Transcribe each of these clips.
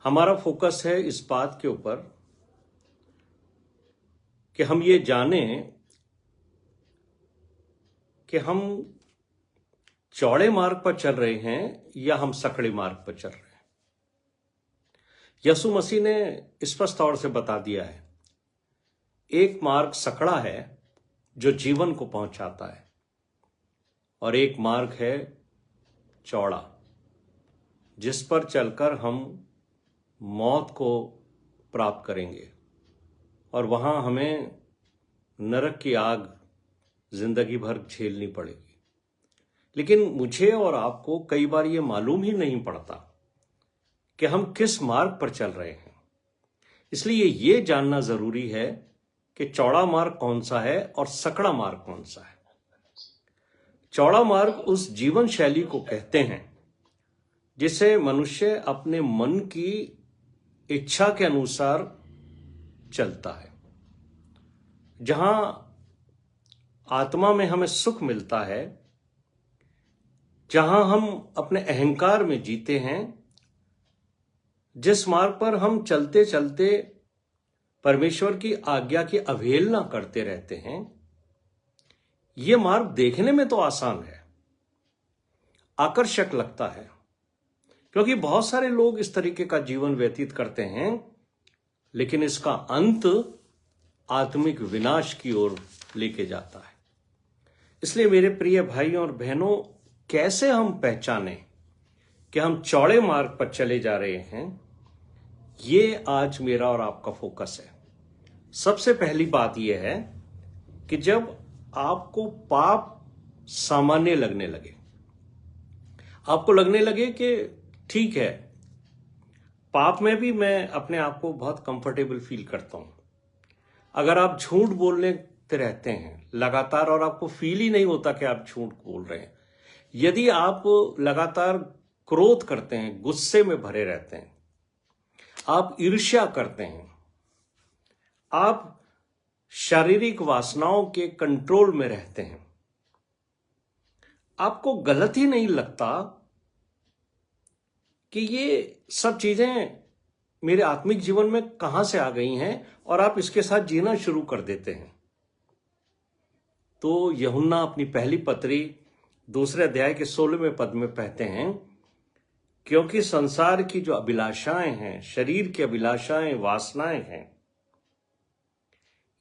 हमारा फोकस है इस बात के ऊपर कि हम ये जानें कि हम चौड़े मार्ग पर चल रहे हैं या हम सकड़े मार्ग पर चल रहे हैं। यीशु मसीह ने स्पष्ट तौर से बता दिया है, एक मार्ग सकड़ा है जो जीवन को पहुंचाता है और एक मार्ग है चौड़ा जिस पर चलकर हम मौत को प्राप्त करेंगे और वहां हमें नरक की आग जिंदगी भर झेलनी पड़ेगी। लेकिन मुझे और आपको कई बार ये मालूम ही नहीं पड़ता कि हम किस मार्ग पर चल रहे हैं। इसलिए ये जानना जरूरी है कि चौड़ा मार्ग कौन सा है और सकड़ा मार्ग कौन सा है। चौड़ा मार्ग उस जीवन शैली को कहते हैं जिसे मनुष्य अपने मन की इच्छा के अनुसार चलता है, जहां आत्मा में हमें सुख मिलता है, जहां हम अपने अहंकार में जीते हैं, जिस मार्ग पर हम चलते चलते परमेश्वर की आज्ञा की अवहेलना करते रहते हैं। यह मार्ग देखने में तो आसान है, आकर्षक लगता है, क्योंकि बहुत सारे लोग इस तरीके का जीवन व्यतीत करते हैं, लेकिन इसका अंत आत्मिक विनाश की ओर लेके जाता है। इसलिए मेरे प्रिय भाइयों और बहनों, कैसे हम पहचानें कि हम चौड़े मार्ग पर चले जा रहे हैं, ये आज मेरा और आपका फोकस है। सबसे पहली बात यह है कि जब आपको पाप सामान्य लगने लगे, आपको लगने लगे कि ठीक है, पाप में भी मैं अपने आप को बहुत कंफर्टेबल फील करता हूं। अगर आप झूठ बोलने रहते हैं लगातार और आपको फील ही नहीं होता कि आप झूठ बोल रहे हैं, यदि आप लगातार क्रोध करते हैं, गुस्से में भरे रहते हैं, आप ईर्ष्या करते हैं, आप शारीरिक वासनाओं के कंट्रोल में रहते हैं, आपको गलत ही नहीं लगता कि ये सब चीजें मेरे आत्मिक जीवन में कहां से आ गई हैं, और आप इसके साथ जीना शुरू कर देते हैं, तो यूहन्ना अपनी पहली पत्री 2 अध्याय के 16वें पद में कहते हैं, क्योंकि संसार की जो अभिलाषाएं हैं, शरीर की अभिलाषाएं, वासनाएं हैं,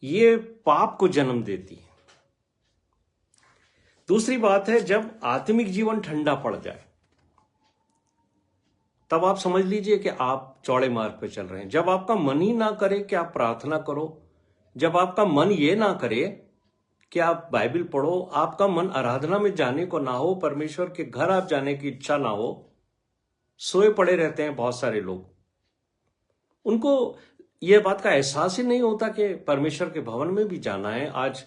ये पाप को जन्म देती है। दूसरी बात है, जब आत्मिक जीवन ठंडा पड़ जाए तब आप समझ लीजिए कि आप चौड़े मार्ग पर चल रहे हैं। जब आपका मन ही ना करे कि आप प्रार्थना करो, जब आपका मन ये ना करे कि आप बाइबल पढ़ो, आपका मन आराधना में जाने को ना हो, परमेश्वर के घर आप जाने की इच्छा ना हो, सोए पड़े रहते हैं बहुत सारे लोग। उनको यह बात का एहसास ही नहीं होता कि परमेश्वर के भवन में भी जाना है, आज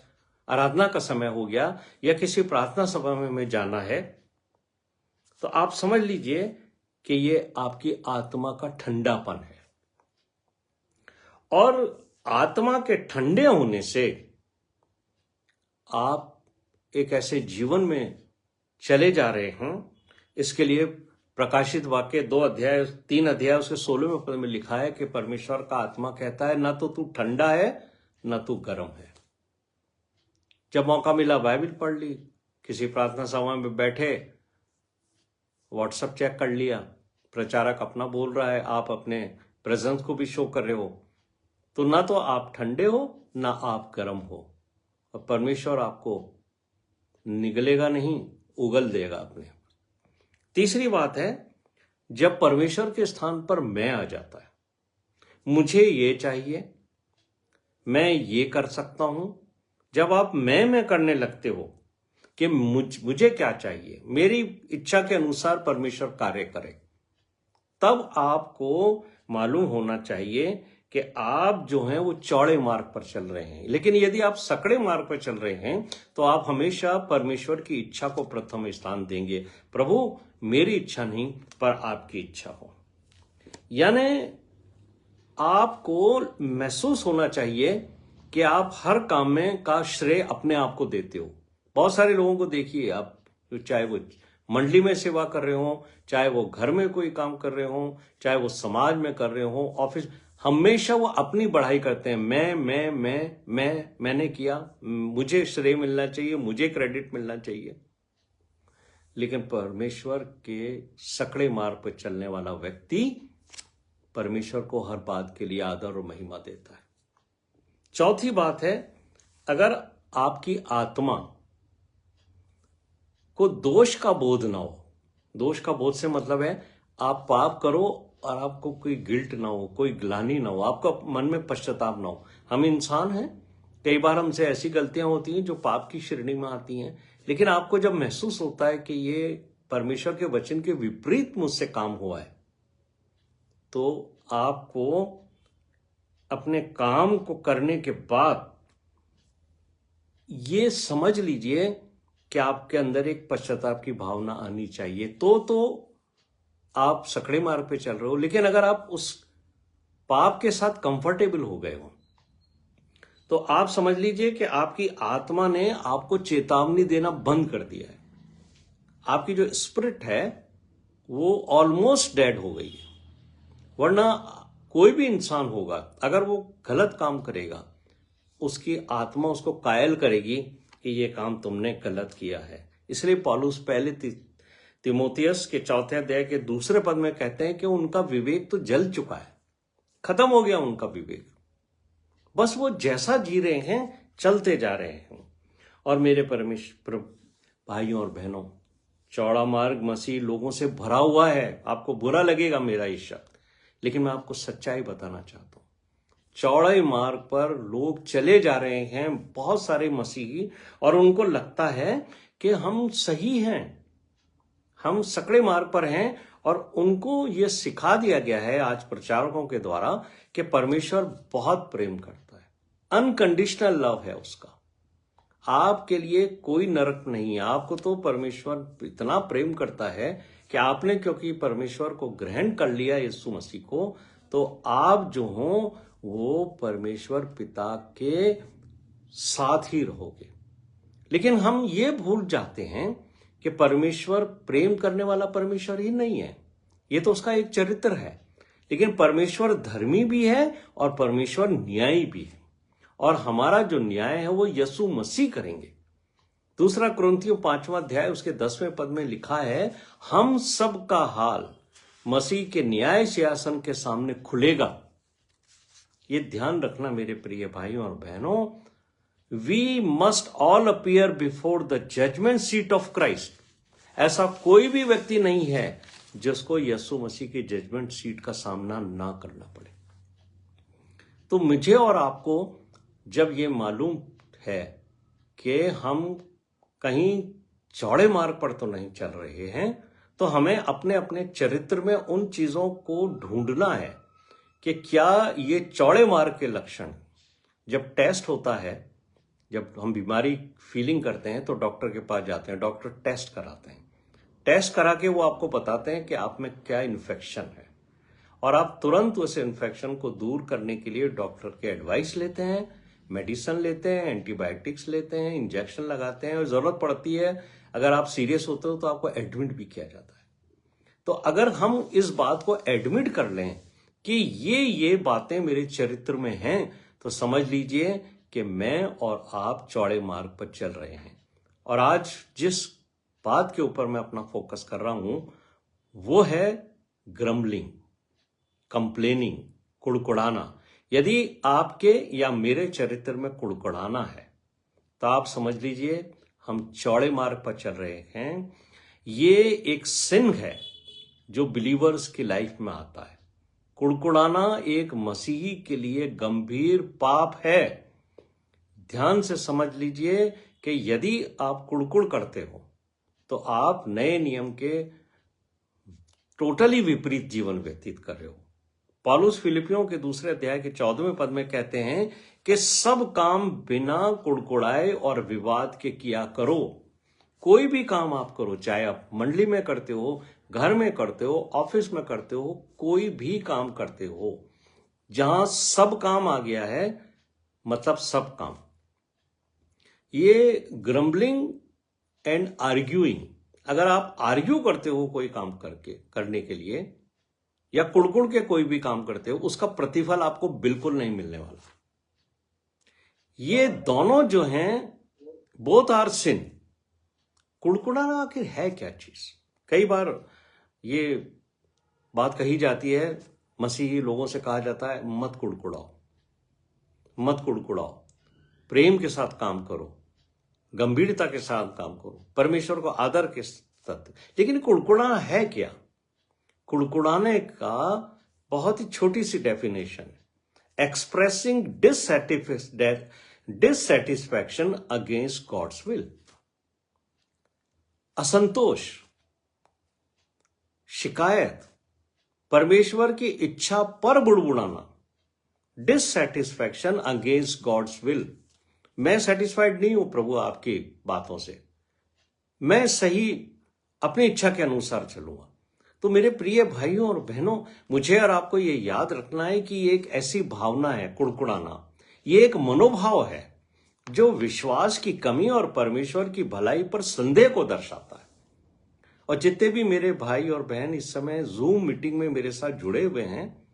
आराधना का समय हो गया या किसी प्रार्थना सभा में हमें जाना है। तो आप समझ लीजिए कि ये आपकी आत्मा का ठंडापन है, और आत्मा के ठंडे होने से आप एक ऐसे जीवन में चले जा रहे हैं। इसके लिए प्रकाशित वाक्य 3 अध्याय उसके 16वें पद में लिखा है कि परमेश्वर का आत्मा कहता है, ना तो तू ठंडा है ना तू गर्म है। जब मौका मिला बाइबल पढ़ ली, किसी प्रार्थना सभा में बैठे, व्हाट्सएप चेक कर लिया, प्रचारक अपना बोल रहा है, आप अपने प्रेजेंस को भी शो कर रहे हो, तो ना तो आप ठंडे हो ना आप गर्म हो, और परमेश्वर आपको निगलेगा नहीं, उगल देगा अपने। तीसरी बात है, जब परमेश्वर के स्थान पर मैं आ जाता है, मुझे ये चाहिए, मैं ये कर सकता हूं। जब आप मैं करने लगते हो कि मुझे क्या चाहिए, मेरी इच्छा के अनुसार परमेश्वर कार्य करे, तब आपको मालूम होना चाहिए कि आप जो हैं वो चौड़े मार्ग पर चल रहे हैं। लेकिन यदि आप सकड़े मार्ग पर चल रहे हैं तो आप हमेशा परमेश्वर की इच्छा को प्रथम स्थान देंगे। प्रभु, मेरी इच्छा नहीं पर आपकी इच्छा हो। यानी आपको महसूस होना चाहिए कि आप हर काम में का श्रेय अपने आप को देते हो। बहुत सारे लोगों को देखिए आप, चाहे वो मंडली में सेवा कर रहे हो, चाहे वो घर में कोई काम कर रहे हो, चाहे वो समाज में कर रहे हो, ऑफिस, हमेशा वो अपनी बढ़ाई करते हैं। मैंने किया, मुझे श्रेय मिलना चाहिए, मुझे क्रेडिट मिलना चाहिए। लेकिन परमेश्वर के सकड़े मार्ग पर चलने वाला व्यक्ति परमेश्वर को हर बात के लिए आदर और महिमा देता है। चौथी बात है, अगर आपकी आत्मा को दोष का बोध ना हो, दोष का बोध से मतलब है आप पाप करो और आपको कोई गिल्ट ना हो, कोई ग्लानि ना हो, आपका मन में पश्चाताप ना हो। हम इंसान हैं, कई बार हमसे ऐसी गलतियां होती हैं जो पाप की श्रेणी में आती हैं, लेकिन आपको जब महसूस होता है कि ये परमेश्वर के वचन के विपरीत मुझसे काम हुआ है, तो आपको अपने काम को करने के बाद ये समझ लीजिए कि आपके अंदर एक पश्चाताप की भावना आनी चाहिए। तो आप सकड़े मार्ग पे चल रहे हो। लेकिन अगर आप उस पाप के साथ कंफर्टेबल हो गए हो, तो आप समझ लीजिए कि आपकी आत्मा ने आपको चेतावनी देना बंद कर दिया है। आपकी जो स्पिरिट है वो ऑलमोस्ट डेड हो गई है। वरना कोई भी इंसान होगा, अगर वो गलत काम करेगा, उसकी आत्मा उसको कायल करेगी कि ये काम तुमने गलत किया है। इसलिए पौलुस पहले तिमोथियस के 4 अध्याय के 2 पद में कहते हैं कि उनका विवेक तो जल चुका है, खत्म हो गया उनका विवेक, बस वो जैसा जी रहे हैं चलते जा रहे हैं। और मेरे परमेश्वर भाइयों और बहनों, चौड़ा मार्ग मसीह लोगों से भरा हुआ है। आपको बुरा लगेगा मेरा ये शब्द, लेकिन मैं आपको सच्चाई बताना चाहता हूं। चौड़े मार्ग पर लोग चले जा रहे हैं, बहुत सारे मसीही, और उनको लगता है कि हम सही हैं, हम सकड़े मार्ग पर हैं, और उनको यह सिखा दिया गया है आज प्रचारकों के द्वारा कि परमेश्वर बहुत प्रेम करता है, अनकंडीशनल लव है उसका, आपके लिए कोई नरक नहीं है। आपको तो परमेश्वर इतना प्रेम करता है कि आपने क्योंकि परमेश्वर को ग्रहण कर लिया यीशु मसीह को, तो आप जो हो वो परमेश्वर पिता के साथ ही रहोगे। लेकिन हम ये भूल जाते हैं कि परमेश्वर प्रेम करने वाला परमेश्वर ही नहीं है, ये तो उसका एक चरित्र है। लेकिन परमेश्वर धर्मी भी है और परमेश्वर न्यायी भी है, और हमारा जो न्याय है वो यीशु मसीह करेंगे। 2 कुरिन्थियों 5वां अध्याय उसके 10वें पद में लिखा है, हम सब का हाल मसीह के न्याय सिंहासन के सामने खुलेगा। ये ध्यान रखना मेरे प्रिय भाइयों और बहनों, we must all appear before the judgement seat of Christ. ऐसा कोई भी व्यक्ति नहीं है जिसको यीशु मसीह की जजमेंट सीट का सामना ना करना पड़े। तो मुझे और आपको जब ये मालूम है कि हम कहीं चौड़े मार्ग पर तो नहीं चल रहे हैं, तो हमें अपने अपने चरित्र में उन चीजों को ढूंढना है कि क्या ये चौड़े मार्ग के लक्षण, जब टेस्ट होता है, जब हम बीमारी फीलिंग करते हैं तो डॉक्टर के पास जाते हैं, डॉक्टर टेस्ट कराते हैं, टेस्ट करा के वो आपको बताते हैं कि आप में क्या इन्फेक्शन है, और आप तुरंत उस इन्फेक्शन को दूर करने के लिए डॉक्टर के एडवाइस लेते हैं, मेडिसिन लेते हैं, एंटीबायोटिक्स लेते हैं, इंजेक्शन लगाते हैं, और जरूरत पड़ती है अगर आप सीरियस होते हो तो आपको एडमिट भी किया जाता है। तो अगर हम इस बात को एडमिट कर लें कि ये बातें मेरे चरित्र में हैं, तो समझ लीजिए कि मैं और आप चौड़े मार्ग पर चल रहे हैं। और आज जिस बात के ऊपर मैं अपना फोकस कर रहा हूं वो है ग्रम्बलिंग, कंप्लेनिंग, कुड़कुड़ाना। यदि आपके या मेरे चरित्र में कुड़कुड़ाना है तो आप समझ लीजिए हम चौड़े मार्ग पर चल रहे हैं। ये एक सिन है जो बिलीवर्स की लाइफ में आता है। कुड़कुड़ाना एक मसीही के लिए गंभीर पाप है। ध्यान से समझ लीजिए कि यदि आप कुड़कुड़ करते हो तो आप नए नियम के टोटली विपरीत जीवन व्यतीत कर रहे हो। पौलुस फिलिपियों के 2 अध्याय के 14वें पद में कहते हैं कि सब काम बिना कुड़कुड़ाए और विवाद के किया करो। कोई भी काम आप करो, चाहे आप मंडली में करते हो, घर में करते हो, ऑफिस में करते हो, कोई भी काम करते हो, जहां सब काम आ गया है मतलब सब काम। ये ग्रम्बलिंग एंड आर्ग्यूइंग अगर आप आर्ग्यू करते हो कोई काम करने के लिए या कुड़कुड़ के कोई भी काम करते हो, उसका प्रतिफल आपको बिल्कुल नहीं मिलने वाला। ये दोनों जो हैं बोथ आर सिन। कुड़कुड़ाना आखिर है क्या चीज? कई बार ये बात कही जाती है, मसीही लोगों से कहा जाता है मत कुड़कुड़ाओ, मत कुड़कुड़ाओ, प्रेम के साथ काम करो, गंभीरता के साथ काम करो, परमेश्वर को आदर के साथ। लेकिन कुड़कुड़ाना है क्या? कुड़कुड़ाने का बहुत ही छोटी सी डेफिनेशन है, expressing dissatisfaction against God's will. असंतोष, शिकायत, परमेश्वर की इच्छा पर बुड़बुड़ाना, डिससेटिस्फैक्शन अगेंस्ट गॉड्स विल। मैं सेटिस्फाइड नहीं हूं प्रभु आपकी बातों से, मैं सही अपनी इच्छा के अनुसार चलूंगा। तो मेरे प्रिय भाइयों और बहनों, मुझे और आपको ये याद रखना है कि ये एक ऐसी भावना है कुड़कुड़ाना, ये एक मनोभाव है जो विश्वास की कमी और परमेश्वर की भलाई पर संदेह को दर्शाता है। और जितने भी मेरे भाई और बहन इस समय जूम मीटिंग में मेरे साथ जुड़े हुए हैं,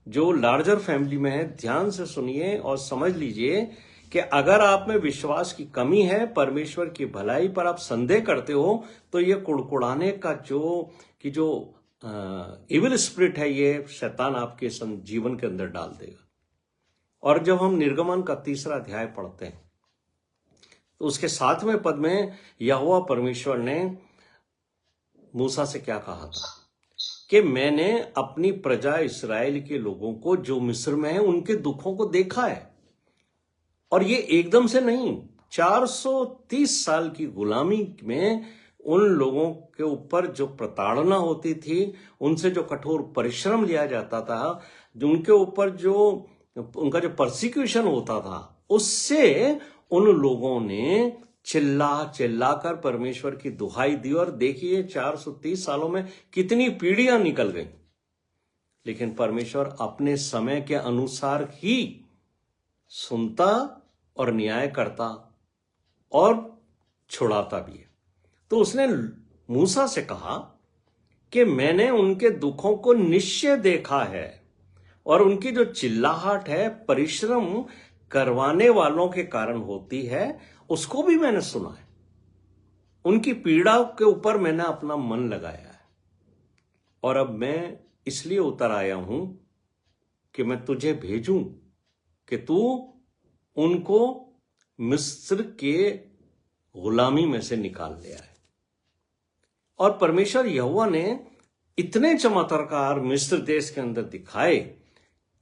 जो लार्जर फैमिली में है, ध्यान से सुनिए और समझ लीजिए कि अगर आप में विश्वास की कमी है, परमेश्वर की भलाई पर आप संदेह करते हो, तो ये कुड़कुड़ाने का जो इविल स्पिरिट है, ये शैतान आपके जीवन के अंदर डाल देगा। और जब हम निर्गमन का 3रा अध्याय पढ़ते हैं तो उसके 7वें पद में यहोवा परमेश्वर ने मूसा से क्या कहा था कि मैंने अपनी प्रजा इस्राएल के लोगों को जो मिस्र में है उनके दुखों को देखा है। और ये एकदम से नहीं, 430 साल की गुलामी में उन लोगों के ऊपर जो प्रताड़ना होती थी, उनसे जो कठोर परिश्रम लिया जाता था, जो उनके ऊपर जो उनका जो परसिक्यूशन होता था, उससे उन लोगों ने चिल्ला कर परमेश्वर की दुहाई दी। और देखिए 430 सालों में कितनी पीढ़ियां निकल गई, लेकिन परमेश्वर अपने समय के अनुसार ही सुनता और न्याय करता और छुड़ाता भी है। तो उसने मूसा से कहा कि मैंने उनके दुखों को निश्चय देखा है, और उनकी जो चिल्लाहट है परिश्रम करवाने वालों के कारण होती है, उसको भी मैंने सुना है। उनकी पीड़ा के ऊपर मैंने अपना मन लगाया है, और अब मैं इसलिए उतर आया हूं कि मैं तुझे भेजूं कि तू उनको मिस्र के गुलामी में से निकाल ले आए। और परमेश्वर यहोवा ने इतने चमत्कार मिस्र देश के अंदर दिखाए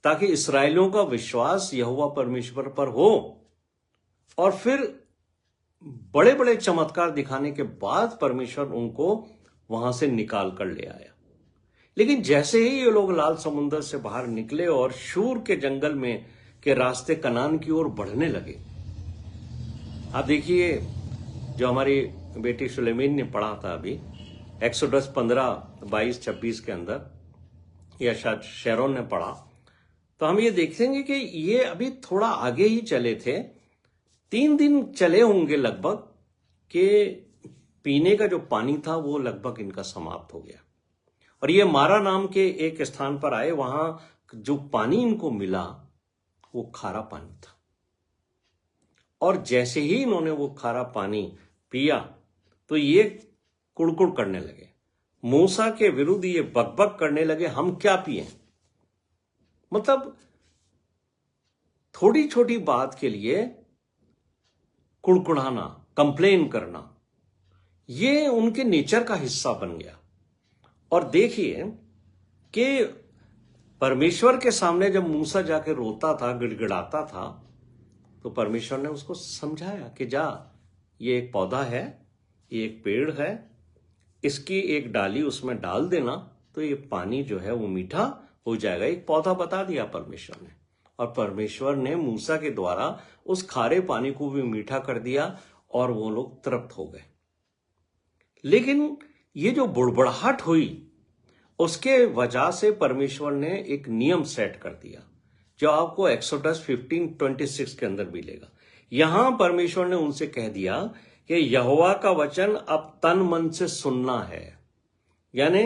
ताकि इस्राएलियों का विश्वास यहोवा परमेश्वर पर हो, और फिर बड़े बड़े चमत्कार दिखाने के बाद परमेश्वर उनको वहां से निकाल कर ले आया। लेकिन जैसे ही ये लोग लाल समुद्र से बाहर निकले और शूर के जंगल में के रास्ते कनान की ओर बढ़ने लगे, आप देखिए जो हमारी बेटी सुलेमीन ने पढ़ा था अभी, एक्सोडस 15, 22, 26 के अंदर, या शायद शेरोन ने पढ़ा, तो हम ये देखेंगे कि ये अभी थोड़ा आगे ही चले थे, 3 दिन चले होंगे लगभग, कि पीने का जो पानी था वो लगभग इनका समाप्त हो गया। और ये मारा नाम के एक स्थान पर आए, वहां जो पानी इनको मिला वो खारा पानी था। और जैसे ही इन्होंने वो खारा पानी पिया तो ये कुड़कुड़ करने लगे, मूसा के विरुद्ध ये बकबक करने लगे, हम क्या पिए। मतलब थोड़ी छोटी बात के लिए कुड़कुड़ाना, कंप्लेन करना, ये उनके नेचर का हिस्सा बन गया। और देखिए कि परमेश्वर के सामने जब मूसा जाके रोता था, गिड़गिड़ाता था, तो परमेश्वर ने उसको समझाया कि जा, ये एक पौधा है, ये एक पेड़ है, इसकी एक डाली उसमें डाल देना तो ये पानी जो है वो मीठा हो जाएगा। एक पौधा बता दिया परमेश्वर ने, और परमेश्वर ने मूसा के द्वारा उस खारे पानी को भी मीठा कर दिया और वो लोग तृप्त हो गए। लेकिन ये जो बुड़बुड़ाहट हुई, उसके वजह से परमेश्वर ने एक नियम सेट कर दिया जो आपको एक्सोडस 15:26 के अंदर मिलेगा। यहां परमेश्वर ने उनसे कह दिया कि यहोवा का वचन अब तन मन से सुनना है, यानी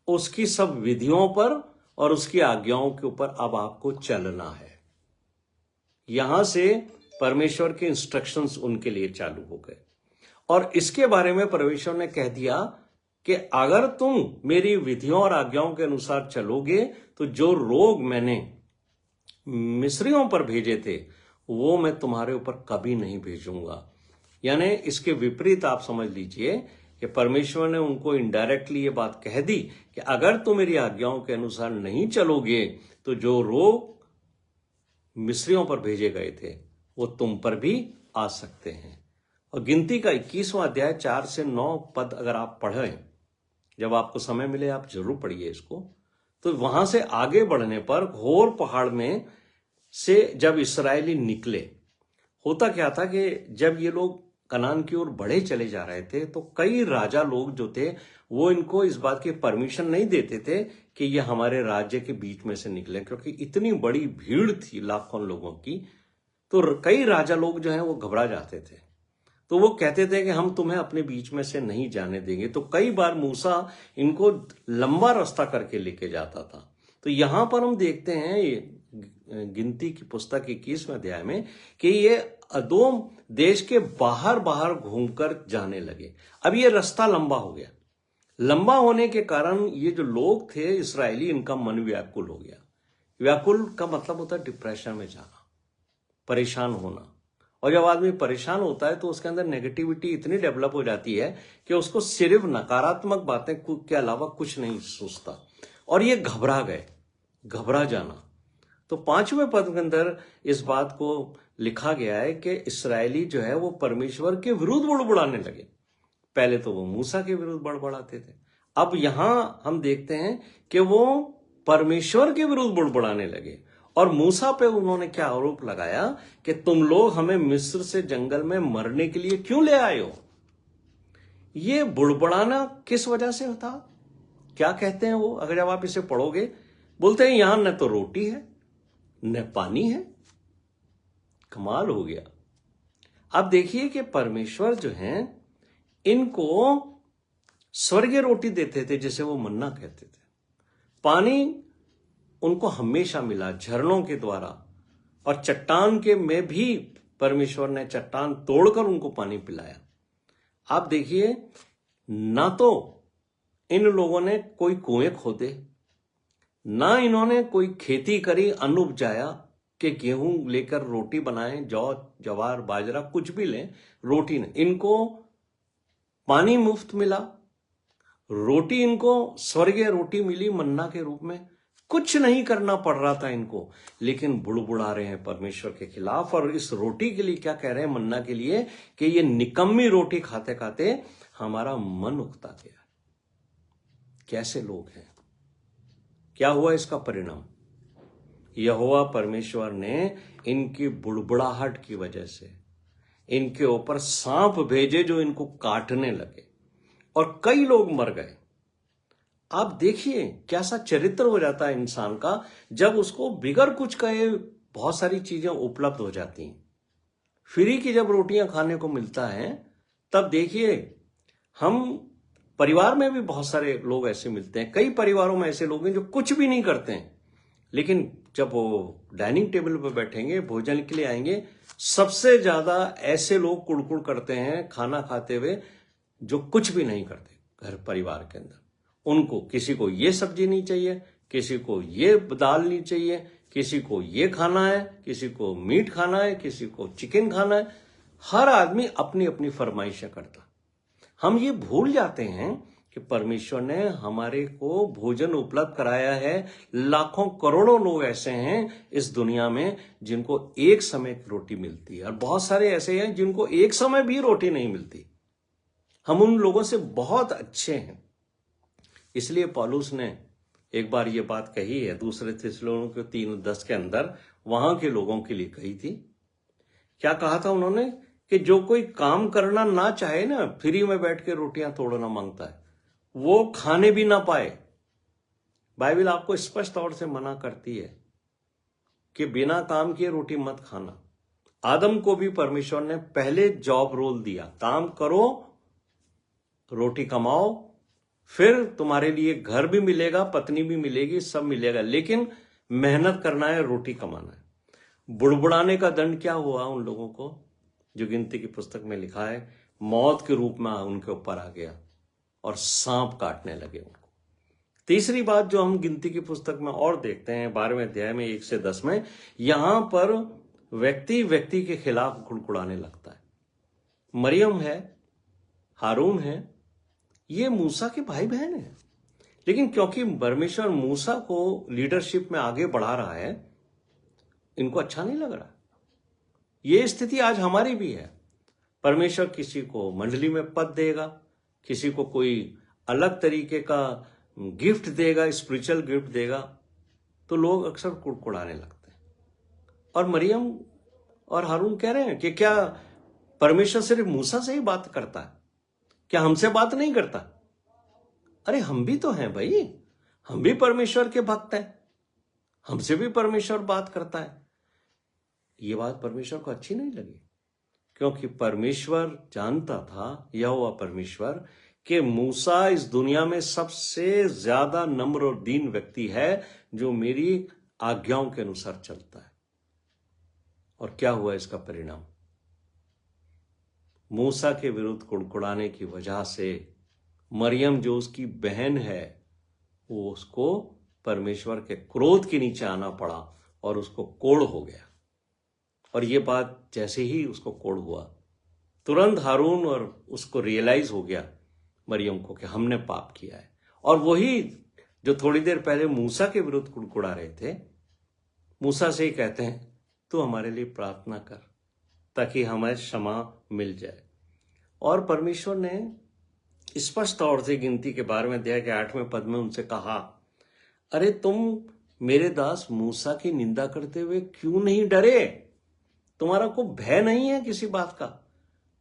उसकी सब विधियों पर और उसकी आज्ञाओं के ऊपर अब आपको चलना है। यहां से परमेश्वर के इंस्ट्रक्शंस उनके लिए चालू हो गए और इसके बारे में परमेश्वर ने कह दिया कि अगर तुम मेरी विधियों और आज्ञाओं के अनुसार चलोगे तो जो रोग मैंने मिस्रियों पर भेजे थे वो मैं तुम्हारे ऊपर कभी नहीं भेजूंगा। यानी इसके विपरीत आप समझ लीजिए कि परमेश्वर ने उनको इनडायरेक्टली ये बात कह दी कि अगर तुम मेरी आज्ञाओं के अनुसार नहीं चलोगे तो जो रोग मिस्रियों पर भेजे गए थे वो तुम पर भी आ सकते हैं। और गिनती का 21वां अध्याय 4 से 9 पद अगर आप पढ़ें, जब आपको समय मिले आप जरूर पढ़िए इसको, तो वहां से आगे बढ़ने पर घोर पहाड़ में से जब इस्राएली निकले, होता क्या था कि जब ये लोग कनान की ओर बढ़े चले जा रहे थे तो कई राजा लोग जो थे वो इनको इस बात की परमिशन नहीं देते थे कि ये हमारे राज्य के बीच में से निकले, क्योंकि इतनी बड़ी भीड़ थी लाखों लोगों की। तो कई राजा लोग जो हैं वो घबरा जाते थे, तो वो कहते थे कि हम तुम्हें अपने बीच में से नहीं जाने देंगे। तो कई बार मूसा इनको लंबा रास्ता करके लेके जाता था। तो यहां पर हम देखते हैं गिनती की पुस्तक 21वें अध्याय में कि ये अदोम देश के बाहर बाहर घूमकर जाने लगे। अब ये रास्ता लंबा हो गया, लंबा होने के कारण ये जो लोग थे इस्राएली, इनका मन व्याकुल हो गया। व्याकुल का मतलब होता है डिप्रेशन में जाना, परेशान होना। और जब आदमी परेशान होता है तो उसके अंदर नेगेटिविटी इतनी डेवलप हो जाती है कि उसको सिर्फ नकारात्मक बातें के अलावा कुछ नहीं सोचता, और ये घबरा गए, घबरा जाना। तो 5वें पद के अंदर इस बात को लिखा गया है कि इस्राएली जो है वो परमेश्वर के विरुद्ध बुड़बुड़ाने लगे। पहले तो वो मूसा के विरुद्ध बड़बड़ाते थे, अब यहां हम देखते हैं कि वो परमेश्वर के विरुद्ध बुड़बुड़ाने लगे। और मूसा पे उन्होंने क्या आरोप लगाया कि तुम लोग हमें मिस्र से जंगल में मरने के लिए क्यों ले आए हो। ये बुड़बुड़ाना किस वजह से होता, क्या कहते हैं वो, अगर जब आप इसे पढ़ोगे, बोलते हैं यहां न तो रोटी है न पानी है। कमाल हो गया। अब देखिए कि परमेश्वर जो हैं इनको स्वर्गीय रोटी देते थे जिसे वो मन्ना कहते थे, पानी उनको हमेशा मिला झरनों के द्वारा, और चट्टान के में भी परमेश्वर ने चट्टान तोड़कर उनको पानी पिलाया। आप देखिए, ना तो इन लोगों ने कोई कुएं खोदे, ना इन्होंने कोई खेती करी, अन्न उपजाया कि गेहूं लेकर रोटी बनाएं, जौ जवार बाजरा कुछ भी लें, रोटी नहीं। इनको पानी मुफ्त मिला, रोटी इनको स्वर्गीय रोटी मिली मन्ना के रूप में, कुछ नहीं करना पड़ रहा था इनको, लेकिन बुड़बुड़ा रहे हैं परमेश्वर के खिलाफ। और इस रोटी के लिए क्या कह रहे हैं, मन्ना के लिए, कि ये निकम्मी रोटी खाते खाते हमारा मन उकता गया। कैसे लोग हैं। क्या हुआ इसका परिणाम, यहोवा परमेश्वर ने इनकी बुड़बुड़ाहट की वजह से इनके ऊपर सांप भेजे जो इनको काटने लगे, और कई लोग मर गए। आप देखिए कैसा चरित्र हो जाता है इंसान का जब उसको बिगर कुछ कहे बहुत सारी चीजें उपलब्ध हो जाती हैं। फ्री की जब रोटियां खाने को मिलता है, तब देखिए हम परिवार में भी बहुत सारे लोग ऐसे मिलते हैं। कई परिवारों में ऐसे लोग हैं जो कुछ भी नहीं करते हैं, लेकिन जब वो डाइनिंग टेबल पर बैठेंगे, भोजन के लिए आएंगे, सबसे ज्यादा ऐसे लोग कुड़कुड़ करते हैं खाना खाते हुए जो कुछ भी नहीं करते घर परिवार के अंदर। उनको किसी को ये सब्जी नहीं चाहिए, किसी को ये दाल नहीं चाहिए, किसी को ये खाना है, किसी को मीट खाना है, किसी को चिकन खाना है। हर आदमी अपनी अपनी फरमाइशें करता। हम ये भूल जाते हैं कि परमेश्वर ने हमारे को भोजन उपलब्ध कराया है। लाखों करोड़ों लोग ऐसे हैं इस दुनिया में जिनको एक समय की रोटी मिलती है, और बहुत सारे ऐसे हैं जिनको एक समय भी रोटी नहीं मिलती। हम उन लोगों से बहुत अच्छे हैं। इसलिए पौलुस ने एक बार ये बात कही है, दूसरे थिस्सलुनीके 3:10 के अंदर, वहां के लोगों के लिए कही थी। क्या कहा था उन्होंने, कि जो कोई काम करना ना चाहे ना, फ्री में बैठ के रोटियां तोड़ना मांगता है, वो खाने भी ना पाए। बाइबल आपको स्पष्ट तौर से मना करती है कि बिना काम किए रोटी मत खाना। आदम को भी परमेश्वर ने पहले जॉब रोल दिया, काम करो, रोटी कमाओ, फिर तुम्हारे लिए घर भी मिलेगा, पत्नी भी मिलेगी, सब मिलेगा, लेकिन मेहनत करना है, रोटी कमाना है। बुड़बुड़ाने का दंड क्या हुआ उन लोगों को, जो गिनती की पुस्तक में लिखा है, मौत के रूप में उनके ऊपर आ गया और सांप काटने लगे उनको। तीसरी बात जो हम गिनती की पुस्तक में और देखते हैं 12वें अध्याय में 1 से 10 में, यहां पर व्यक्ति व्यक्ति के खिलाफ कुड़कुड़ाने लगता है। मरियम है, हारून है, ये मूसा के भाई बहन हैं, लेकिन क्योंकि परमेश्वर मूसा को लीडरशिप में आगे बढ़ा रहा है, इनको अच्छा नहीं लग रहा। ये स्थिति आज हमारी भी है। परमेश्वर किसी को मंडली में पद देगा, किसी को कोई अलग तरीके का गिफ्ट देगा, स्पिरिचुअल गिफ्ट देगा, तो लोग अक्सर कुड़कुड़ाने लगते हैं। और मरियम और हारून कह रहे हैं कि क्या परमेश्वर सिर्फ मूसा से ही बात करता है, क्या हमसे बात नहीं करता? अरे हम भी तो हैं भाई, हम भी परमेश्वर के भक्त हैं, हमसे भी परमेश्वर बात करता है। ये बात परमेश्वर को अच्छी नहीं लगी, क्योंकि परमेश्वर जानता था, यहोवा परमेश्वर, कि मूसा इस दुनिया में सबसे ज्यादा नम्र और दीन व्यक्ति है जो मेरी आज्ञाओं के अनुसार चलता है। और क्या हुआ इसका परिणाम? मूसा के विरुद्ध कुड़कुड़ाने की वजह से मरियम जो उसकी बहन है, वो उसको परमेश्वर के क्रोध के नीचे आना पड़ा और उसको कोढ़ हो गया। और ये बात जैसे ही उसको कोढ़ हुआ, तुरंत हारून और उसको रियलाइज हो गया मरियम को कि हमने पाप किया है। और वही जो थोड़ी देर पहले मूसा के विरुद्ध कुड़कुड़ा रहे थे, मूसा से ही कहते हैं तू हमारे लिए प्रार्थना कर ताकि हमें क्षमा मिल जाए। और परमेश्वर ने स्पष्ट तौर से गिनती के 12वें अध्याय के 8वें पद में उनसे कहा, अरे तुम मेरे दास मूसा की निंदा करते हुए क्यों नहीं डरे? तुम्हारा को भय नहीं है किसी बात का?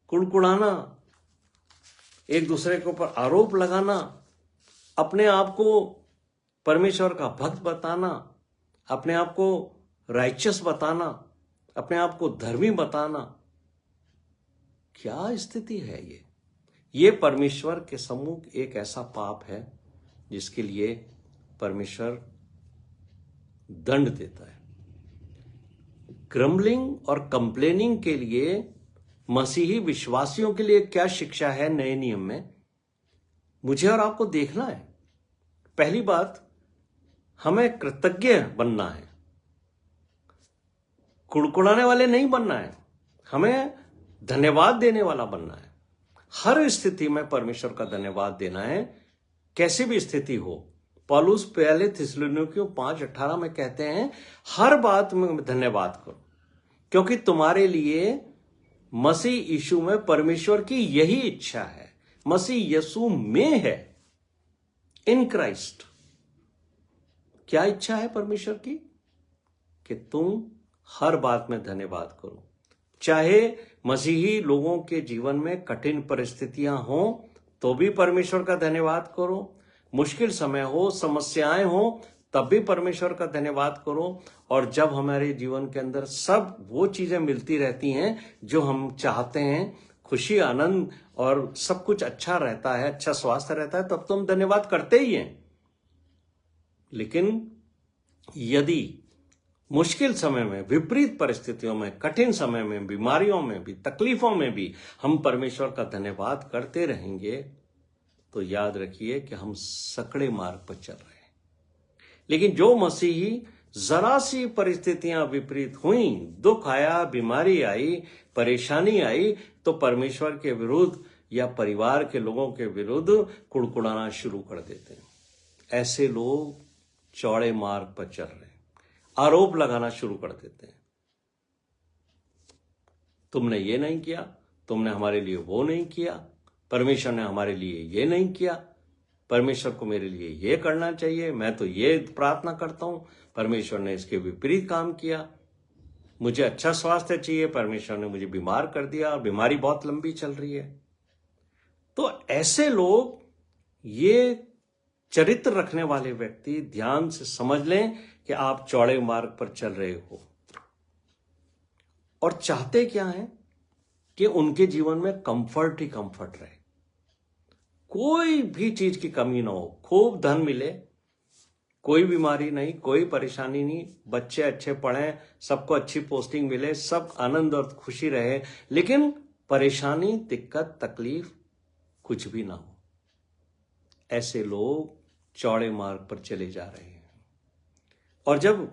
कुड़कुड़ाना, एक दूसरे के ऊपर आरोप लगाना, अपने आप को परमेश्वर का भक्त बताना, अपने आप को राइचस बताना, अपने आप को धर्मी बताना, क्या स्थिति है ये परमेश्वर के सम्मुख एक ऐसा पाप है जिसके लिए परमेश्वर दंड देता है। ग्रम्बलिंग और कंप्लेनिंग के लिए मसीही विश्वासियों के लिए क्या शिक्षा है नए नियम में, मुझे और आपको देखना है। पहली बात, हमें कृतज्ञ बनना है, कुड़कुड़ाने वाले नहीं बनना है, हमें धन्यवाद देने वाला बनना है। हर स्थिति में परमेश्वर का धन्यवाद देना है, कैसी भी स्थिति हो। पौलुस पहले थिस्सलुनीकियों 5:18 में कहते हैं, हर बात में धन्यवाद करो, क्योंकि तुम्हारे लिए मसीह यीशु में परमेश्वर की यही इच्छा है। मसीह यीशु में है, इन क्राइस्ट। क्या इच्छा है परमेश्वर की? कि तुम हर बात में धन्यवाद करो। चाहे मसीही लोगों के जीवन में कठिन परिस्थितियां हो तो भी परमेश्वर का धन्यवाद करो, मुश्किल समय हो, समस्याएं हो, तब भी परमेश्वर का धन्यवाद करो। और जब हमारे जीवन के अंदर सब वो चीजें मिलती रहती हैं जो हम चाहते हैं, खुशी, आनंद और सब कुछ अच्छा रहता है, अच्छा स्वास्थ्य रहता है, तब तो हम धन्यवाद करते ही हैं। लेकिन यदि मुश्किल समय में, विपरीत परिस्थितियों में, कठिन समय में, बीमारियों में भी, तकलीफों में भी हम परमेश्वर का धन्यवाद करते रहेंगे, तो याद रखिए कि हम सकड़े मार्ग पर चल रहे हैं। लेकिन जो मसीही जरा सी परिस्थितियां विपरीत हुई, दुख आया, बीमारी आई, परेशानी आई, तो परमेश्वर के विरुद्ध या परिवार के लोगों के विरुद्ध कुड़कुड़ाना शुरू कर देते हैं। ऐसे लोग चौड़े मार्ग पर चल रहे हैं, आरोप लगाना शुरू कर देते हैं। तुमने ये नहीं किया, तुमने हमारे लिए वो नहीं किया, परमेश्वर ने हमारे लिए ये नहीं किया, परमेश्वर को मेरे लिए ये करना चाहिए, मैं तो ये प्रार्थना करता हूं, परमेश्वर ने इसके विपरीत काम किया। मुझे अच्छा स्वास्थ्य चाहिए, परमेश्वर ने मुझे बीमार कर दिया और बीमारी बहुत लंबी चल रही है। तो ऐसे लोग, ये चरित्र रखने वाले व्यक्ति ध्यान से समझ लें कि आप चौड़े मार्ग पर चल रहे हो। और चाहते क्या है कि उनके जीवन में कंफर्ट ही कंफर्ट रहे, कोई भी चीज की कमी ना हो, खूब धन मिले, कोई बीमारी नहीं, कोई परेशानी नहीं, बच्चे अच्छे पढ़ें, सबको अच्छी पोस्टिंग मिले, सब आनंद और खुशी रहे, लेकिन परेशानी, दिक्कत, तकलीफ कुछ भी ना हो। ऐसे लोग चौड़े मार्ग पर चले जा रहे हैं। और जब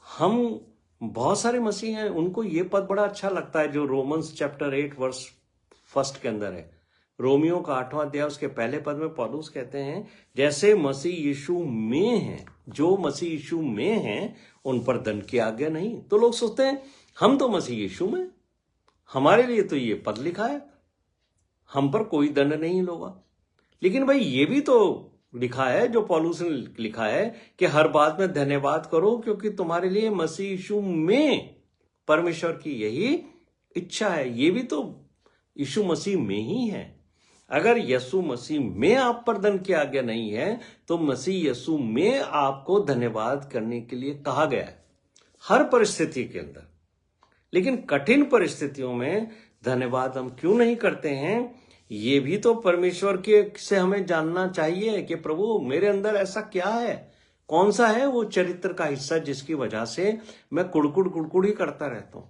हम बहुत सारे मसीह हैं, उनको ये पद बड़ा अच्छा लगता है जो रोमन्स चैप्टर 8 वर्स 1 के अंदर है। रोमियो का 8वां अध्याय उसके पहले पद में पौलुस कहते हैं, जैसे मसीह यीशु में हैं, जो मसीह यीशु में हैं उन पर दंड की आज्ञा नहीं। तो लोग सोचते हैं हम तो मसीह यीशु में, हमारे लिए तो ये पद लिखा है, हम पर कोई दंड नहीं होगा। लेकिन भाई ये भी तो लिखा है, जो पौलुस ने लिखा है कि हर बात में धन्यवाद करो क्योंकि तुम्हारे लिए मसीह यीशु में परमेश्वर की यही इच्छा है। ये भी तो यीशु मसीह में ही है। अगर यीशु मसीह में आप पर दंड की आज्ञा नहीं है तो मसीह यीशु में आपको धन्यवाद करने के लिए कहा गया है हर परिस्थिति के अंदर। लेकिन कठिन परिस्थितियों में धन्यवाद हम क्यों नहीं करते हैं, ये भी तो परमेश्वर के से हमें जानना चाहिए कि प्रभु मेरे अंदर ऐसा क्या है, कौन सा है वो चरित्र का हिस्सा जिसकी वजह से मैं कुड़कुड़ ही करता रहता हूं,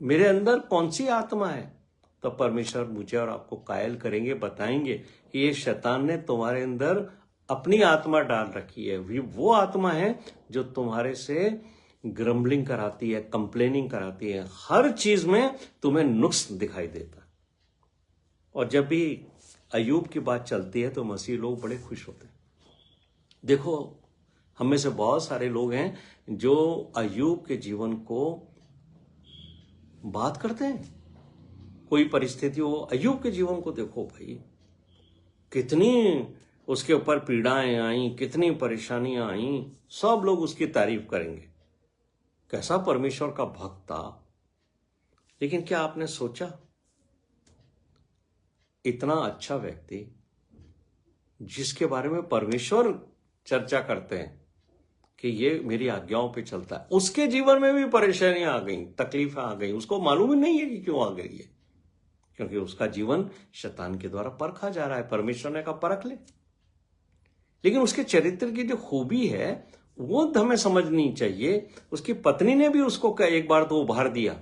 मेरे अंदर कौन सी आत्मा है। तो परमेश्वर मुझे और आपको कायल करेंगे, बताएंगे कि ये शैतान ने तुम्हारे अंदर अपनी आत्मा डाल रखी है, वो आत्मा है जो तुम्हारे से ग्रम्बलिंग कराती है, कंप्लेनिंग कराती है, हर चीज में तुम्हें नुक्स दिखाई देता है। और जब भी अय्यूब की बात चलती है तो मसीह लोग बड़े खुश होते हैं। देखो हम में से बहुत सारे लोग हैं जो अय्यूब के जीवन को बात करते हैं। कोई परिस्थिति हो, अय्यूब के जीवन को देखो भाई, कितनी उसके ऊपर पीड़ाएं आई, कितनी परेशानियां आई, सब लोग उसकी तारीफ करेंगे, कैसा परमेश्वर का भक्त था। लेकिन क्या आपने सोचा, इतना अच्छा व्यक्ति जिसके बारे में परमेश्वर चर्चा करते हैं कि ये मेरी आज्ञाओं पे चलता है, उसके जीवन में भी परेशानियां आ गई, तकलीफें आ गई, उसको मालूम ही नहीं है कि क्यों आ गई है, क्योंकि उसका जीवन शैतान के द्वारा परखा जा रहा है। परमेश्वर ने कहा परख ले, लेकिन उसके चरित्र की जो खूबी है वो हमें समझनी चाहिए। उसकी पत्नी ने भी उसको एक बार तो उभार दिया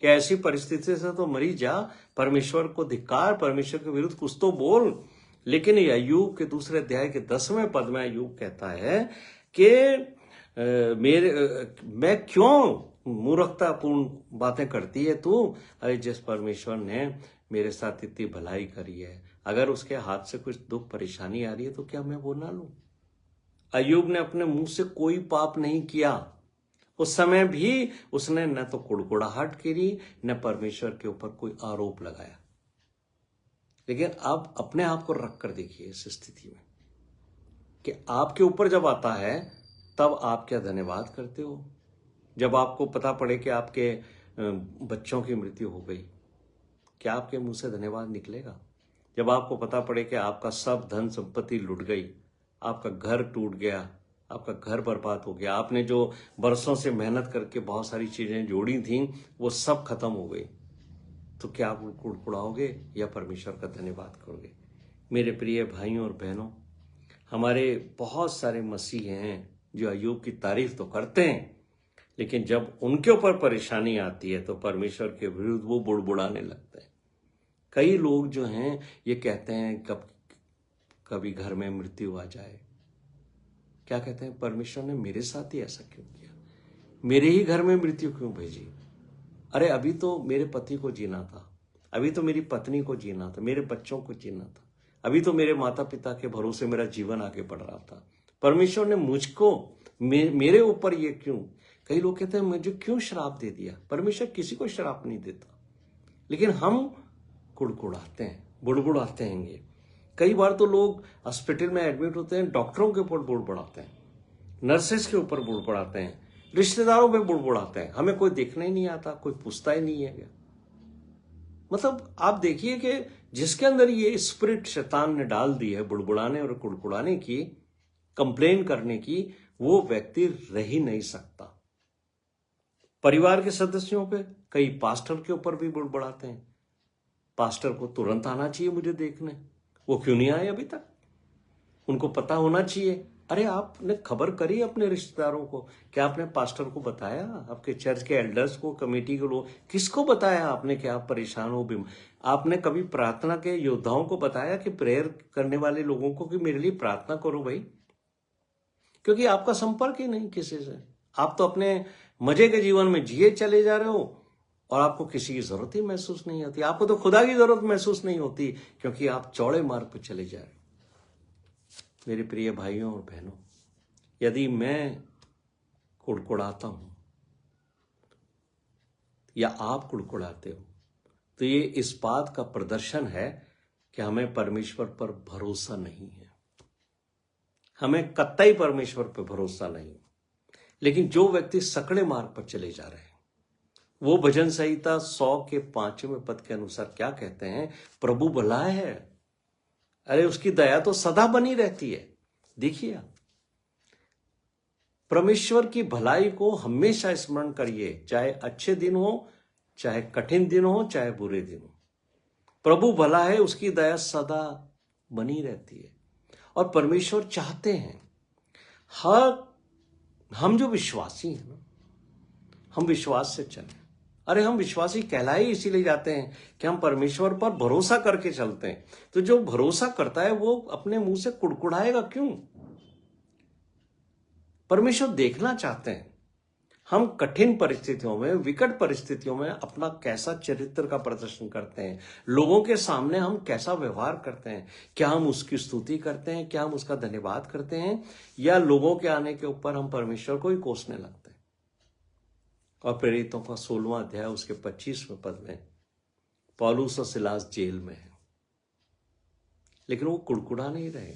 कि ऐसी परिस्थिति से तो मरी जा, परमेश्वर को धिक्कार, परमेश्वर के विरुद्ध कुछ तो बोल। लेकिन ये अय्यूब के दूसरे अध्याय के 10वें पद में अय्यूब कहता है कि मैं क्यों मूर्खतापूर्ण बातें करती है तू। अरे जिस परमेश्वर ने मेरे साथ इतनी भलाई करी है, अगर उसके हाथ से कुछ दुख परेशानी आ रही है तो क्या मैं वो ना लूं। अय्यूब ने अपने मुंह से कोई पाप नहीं किया, उस समय भी उसने न तो कुड़कुड़ाहट करी न परमेश्वर के ऊपर कोई आरोप लगाया। लेकिन आप अपने आप को रख कर देखिए इस स्थिति में कि आपके ऊपर जब आता है तब आप क्या धन्यवाद करते हो। जब आपको पता पड़े कि आपके बच्चों की मृत्यु हो गई, क्या आपके मुंह से धन्यवाद निकलेगा। जब आपको पता पड़े कि आपका सब धन संपत्ति लुट गई, आपका घर टूट गया, आपका घर बर्बाद हो गया, आपने जो बरसों से मेहनत करके बहुत सारी चीजें जोड़ी थी वो सब खत्म हो गई, तो क्या आप कुड़कुड़ाओगे या परमेश्वर का धन्यवाद करोगे। मेरे प्रिय भाइयों और बहनों, हमारे बहुत सारे मसीह हैं जो अय्यूब की तारीफ तो करते हैं, लेकिन जब उनके ऊपर परेशानी आती है तो परमेश्वर के विरुद्ध वो बुड़बुड़ाने लगते हैं। कई लोग जो हैं ये कहते हैं कभी घर में मृत्यु आ जाए, क्या कहते हैं, परमेश्वर ने मेरे साथ ही ऐसा क्यों किया, मेरे ही घर में मृत्यु क्यों भेजी। अरे अभी तो मेरे पति को जीना था, अभी तो मेरी पत्नी को जीना था, मेरे बच्चों को जीना था, अभी तो मेरे माता पिता के भरोसे मेरा जीवन आगे बढ़ रहा था। परमेश्वर ने मुझको मेरे ऊपर ये क्यों। कई लोग कहते हैं मुझे क्यों श्राप दे दिया। परमेश्वर किसी को श्राप नहीं देता, लेकिन हम कुड़कुड़ाते हैं, बुड़बुड़ाते हैं। कई बार तो लोग हॉस्पिटल में एडमिट होते हैं, डॉक्टरों के ऊपर बुड़बुड़ाते हैं, नर्सेस के ऊपर बुड़बुड़ाते हैं, रिश्तेदारों पे बुड़बुड़ाते हैं। हमें कोई देखना ही नहीं आता, कोई पूछता ही नहीं है। मतलब आप देखिए कि जिसके अंदर ये स्पिरिट शैतान ने डाल दी है बुड़बुड़ाने और कुड़कुड़ाने की, कंप्लेन करने की, वो व्यक्ति रह ही नहीं सकता। परिवार के सदस्यों पे, कई पास्टर के ऊपर भी बुड़बुड़ाते हैं। पास्टर को तुरंत आना चाहिए मुझे देखने, वो क्यों नहीं आए अभी तक? उनको पता होना चाहिए। अरे आपने खबर करी अपने रिश्तेदारों को? क्या आपने पास्टर को बताया? आपके चर्च के एल्डर्स को, कमेटी के लोग, किसको बताया आपने कि आप परेशान हो? आपने कभी प्रार्थना के योद्धाओं को बताया कि प्रेयर करने वाले लोगों को कि मेरे लिए प्रार्थना करो भाई? क्योंकि आपका संपर्क ही नहीं किसी से। आप तो अपने मजे के जीवन में जिए चले जा रहे हो और आपको किसी की जरूरत ही महसूस नहीं होती। आपको तो खुदा की जरूरत महसूस नहीं होती, क्योंकि आप चौड़े मार्ग पर चले जा रहे हो। मेरे प्रिय भाइयों और बहनों, यदि मैं कुड़कुड़ाता हूं या आप कुड़कुड़ाते हो, तो ये इस बात का प्रदर्शन है कि हमें परमेश्वर पर भरोसा नहीं है। हमें कतई परमेश्वर पर भरोसा नहीं। लेकिन जो व्यक्ति सकड़े मार्ग पर चले जा रहे हैं, वो भजन संहिता 100 के 5वें पद के अनुसार क्या कहते हैं? प्रभु भला है, अरे उसकी दया तो सदा बनी रहती है। देखिए, परमेश्वर की भलाई को हमेशा स्मरण करिए, चाहे अच्छे दिन हो, चाहे कठिन दिन हो, चाहे बुरे दिन हो। प्रभु भला है, उसकी दया सदा बनी रहती है। और परमेश्वर चाहते हैं हम जो विश्वासी हैं ना, हम विश्वास से चलें। अरे हम विश्वासी कहलाए इसीलिए जाते हैं कि हम परमेश्वर पर भरोसा करके चलते हैं। तो जो भरोसा करता है वो अपने मुंह से कुड़कुड़ाएगा क्यों? परमेश्वर देखना चाहते हैं हम कठिन परिस्थितियों में, विकट परिस्थितियों में अपना कैसा चरित्र का प्रदर्शन करते हैं, लोगों के सामने हम कैसा व्यवहार करते हैं। क्या हम उसकी स्तुति करते हैं? क्या हम उसका धन्यवाद करते हैं? या लोगों के आने के ऊपर हम परमेश्वर को ही कोसने लगते हैं? और प्रेरितों का 16वां अध्याय उसके 25वें पद में पौलुस और सिलास जेल में है, लेकिन वो कुड़कुड़ा नहीं रहे।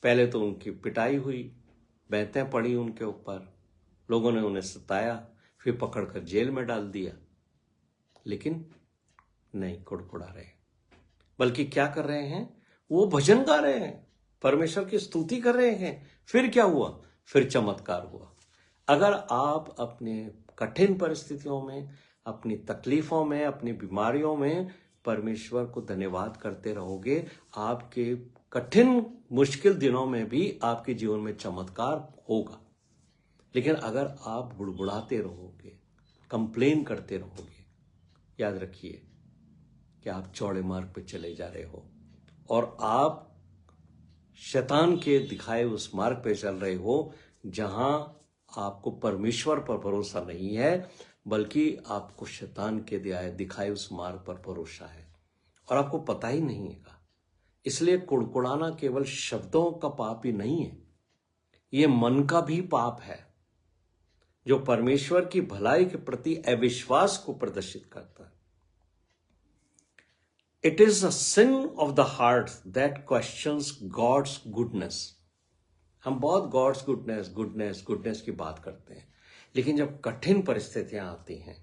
पहले तो उनकी पिटाई हुई, बैंतें पड़ी उनके ऊपर, लोगों ने उन्हें सताया, फिर पकड़कर जेल में डाल दिया, लेकिन नहीं कुड़कुड़ा रहे। बल्कि क्या कर रहे हैं? वो भजन गा रहे हैं, परमेश्वर की स्तुति कर रहे हैं। फिर क्या हुआ? फिर चमत्कार हुआ। अगर आप अपने कठिन परिस्थितियों में, अपनी तकलीफों में, अपनी बीमारियों में परमेश्वर को धन्यवाद करते रहोगे, आपके कठिन मुश्किल दिनों में भी आपके जीवन में चमत्कार होगा। लेकिन अगर आप बुड़बुड़ाते रहोगे, कंप्लेन करते रहोगे, याद रखिए कि आप चौड़े मार्ग पर चले जा रहे हो और आप शैतान के दिखाए उस मार्ग पे चल रहे हो जहां आपको परमेश्वर पर भरोसा नहीं है, बल्कि आपको शैतान के दिखाए उस मार्ग पर भरोसा है और आपको पता ही नहीं है। इसलिए कुड़कुड़ाना केवल शब्दों का पाप ही नहीं है, ये मन का भी पाप है जो परमेश्वर की भलाई के प्रति अविश्वास को प्रदर्शित करता है। It is a sin of the heart that questions God's goodness. हम बहुत गुडनेस की बात करते हैं, लेकिन जब कठिन परिस्थितियां आती हैं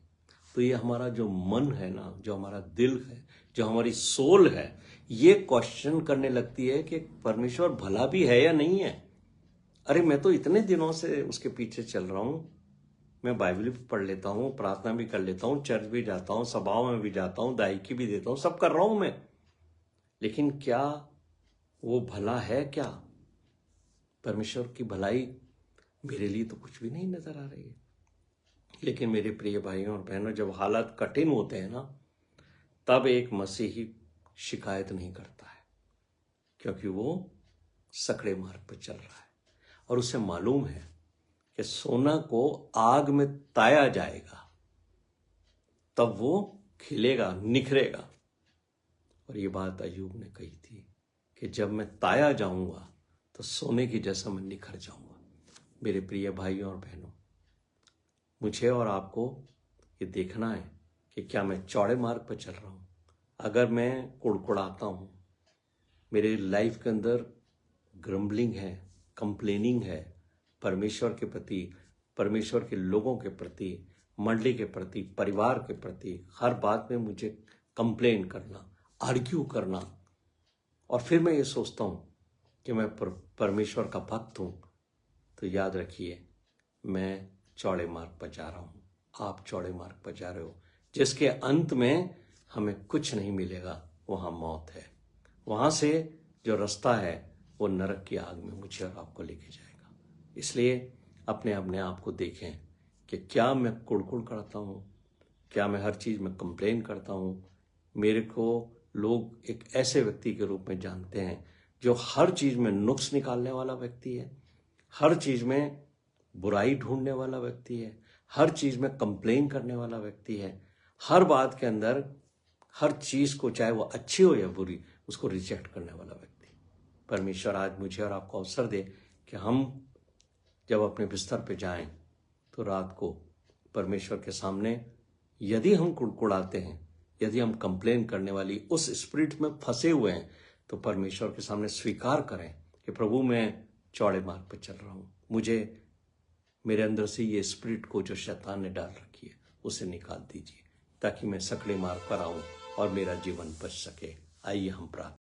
तो ये हमारा जो मन है ना, जो हमारा दिल है, जो हमारी सोल है, ये क्वेश्चन करने लगती है कि परमेश्वर भला भी है या नहीं है। अरे मैं तो इतने दिनों से उसके पीछे चल रहा हूं, मैं बाइबल भी पढ़ लेता हूं, प्रार्थना भी कर लेता हूं, चर्च भी जाता हूं, सभाओं में भी जाता हूं, दायिकी भी देता हूं, सब कर रहा हूं मैं, लेकिन क्या वो भला है? क्या परमेश्वर की भलाई मेरे लिए तो कुछ भी नहीं नजर आ रही है। लेकिन मेरे प्रिय भाइयों और बहनों, जब हालात कठिन होते हैं ना, तब एक मसीही शिकायत नहीं करता है, क्योंकि वो सकड़े मार्ग पर चल रहा है और उसे मालूम है कि सोना को आग में ताया जाएगा तब वो खिलेगा, निखरेगा। और ये बात अय्यूब ने कही थी कि जब मैं ताया जाऊंगा तो सोने की जैसा मैं निखर जाऊंगा। मेरे प्रिय भाइयों और बहनों, मुझे और आपको ये देखना है कि क्या मैं चौड़े मार्ग पर चल रहा हूं। अगर मैं कुड़कुड़ाता हूं, मेरे लाइफ के अंदर ग्रम्बलिंग है, कंप्लेनिंग है परमेश्वर के प्रति, परमेश्वर के लोगों के प्रति, मंडली के प्रति, परिवार के प्रति, हर बात में मुझे कंप्लेन करना, आर्ग्यू करना, और फिर मैं ये सोचता हूं कि मैं परमेश्वर का भक्त हूं, तो याद रखिए मैं चौड़े मार्ग पर जा रहा हूं, आप चौड़े मार्ग पर जा रहे हो, जिसके अंत में हमें कुछ नहीं मिलेगा, वहां मौत है। वहां से जो रास्ता है वो नरक की आग में मुझे और आपको लेके जाएगा। इसलिए अपने अपने आप को देखें कि क्या मैं कुड़कुड़ करता हूँ, क्या मैं हर चीज़ में कंप्लेन करता हूँ। मेरे को लोग एक ऐसे व्यक्ति के रूप में जानते हैं जो हर चीज़ में नुक्स निकालने वाला व्यक्ति है, हर चीज़ में बुराई ढूंढने वाला व्यक्ति है, हर चीज़ में कंप्लेन करने वाला व्यक्ति है, हर बात के अंदर हर चीज़ को, चाहे वो अच्छी हो या बुरी, उसको रिजेक्ट करने वाला व्यक्ति। परमेश्वर आज मुझे और आपको अवसर दे कि हम जब अपने बिस्तर पे जाएं तो रात को परमेश्वर के सामने यदि हम कुड़कुड़ाते हैं, यदि हम कंप्लेन करने वाली उस स्पिरिट में फंसे हुए हैं, तो परमेश्वर के सामने स्वीकार करें कि प्रभु मैं चौड़े मार्ग पर चल रहा हूं, मुझे मेरे अंदर से ये स्पिरिट को जो शैतान ने डाल रखी है उसे निकाल दीजिए, ताकि मैं सकड़े मार्ग पर आऊं और मेरा जीवन बच सके। आइए हम प्रार्थना